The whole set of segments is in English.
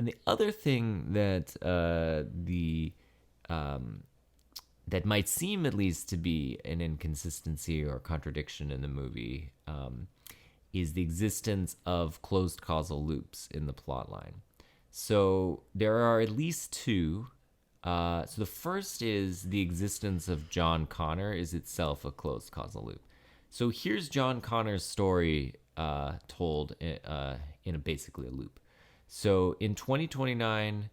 And the other thing that that might seem at least to be an inconsistency or contradiction in the movie is the existence of closed causal loops in the plot line. So there are at least two. So the first is the existence of John Connor is itself a closed causal loop. So here's John Connor's story told in basically a loop. So in 2029,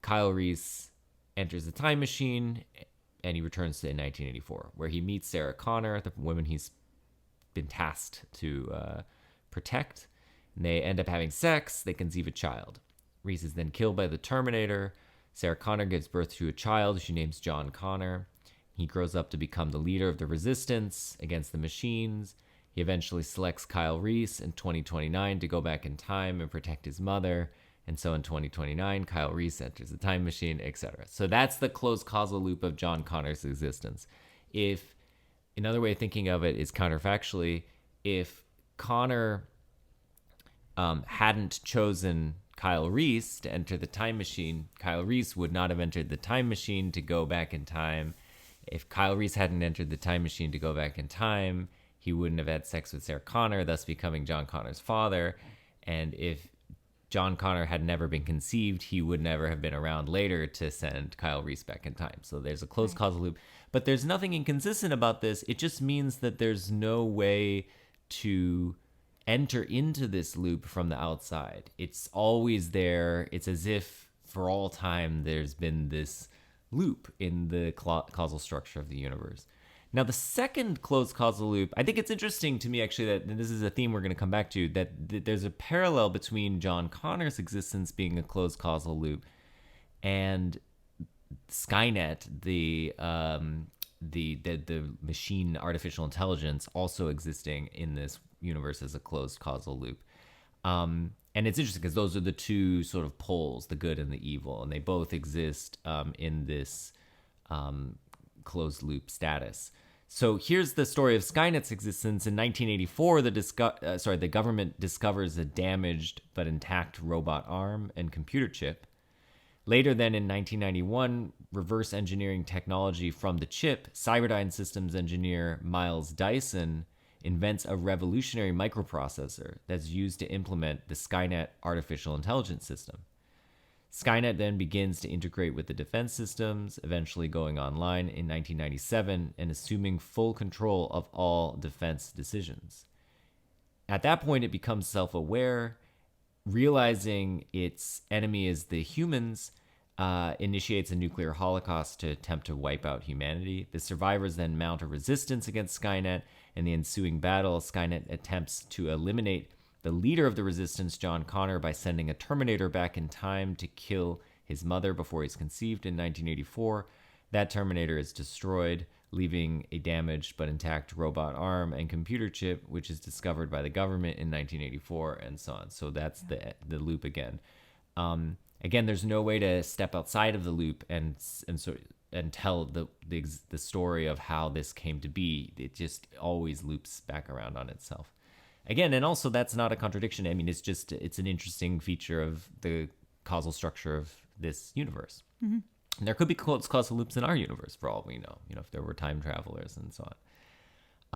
Kyle Reese enters the time machine and he returns to 1984, where he meets Sarah Connor, the woman he's been tasked to protect. And they end up having sex. They conceive a child. Reese is then killed by the Terminator. Sarah Connor gives birth to a child she names John Connor. He grows up to become the leader of the resistance against the machines. He eventually selects Kyle Reese in 2029 to go back in time and protect his mother. And so in 2029, Kyle Reese enters the time machine, etc. So that's the closed causal loop of John Connor's existence. If another way of thinking of it is counterfactually, if Connor hadn't chosen Kyle Reese to enter the time machine, Kyle Reese would not have entered the time machine to go back in time. If Kyle Reese hadn't entered the time machine to go back in time, he wouldn't have had sex with Sarah Connor, thus becoming John Connor's father. And if John Connor had never been conceived, he would never have been around later to send Kyle Reese back in time. So there's a closed causal loop. But there's nothing inconsistent about this. It just means that there's no way to enter into this loop from the outside. It's always there. It's as if for all time there's been this loop in the causal structure of the universe. Now, the second closed causal loop, I think it's interesting to me, actually, that and this is a theme we're going to come back to, that there's a parallel between John Connor's existence being a closed causal loop and Skynet, the machine artificial intelligence, also existing in this universe as a closed causal loop. And it's interesting because those are the two sort of poles, the good and the evil, and they both exist in this closed loop status. So here's the story of Skynet's existence. In 1984, the government discovers a damaged but intact robot arm and computer chip. Later then, in 1991, reverse engineering technology from the chip, Cyberdyne systems engineer Miles Dyson invents a revolutionary microprocessor that's used to implement the Skynet artificial intelligence system. Skynet then begins to integrate with the defense systems, eventually going online in 1997 and assuming full control of all defense decisions. At that point, it becomes self-aware, realizing its enemy is the humans, initiates a nuclear holocaust to attempt to wipe out humanity. The survivors then mount a resistance against Skynet. In the ensuing battle, Skynet attempts to eliminate the leader of the resistance, John Connor, by sending a Terminator back in time to kill his mother before he's conceived in 1984. That Terminator is destroyed, leaving a damaged but intact robot arm and computer chip, which is discovered by the government in 1984, and so on. So that's the loop again. Again, there's no way to step outside of the loop and tell the story of how this came to be. It just always loops back around on itself. Again, and also that's not a contradiction. I mean, it's an interesting feature of the causal structure of this universe. Mm-hmm. And there could be causal loops in our universe for all we know, if there were time travelers and so on.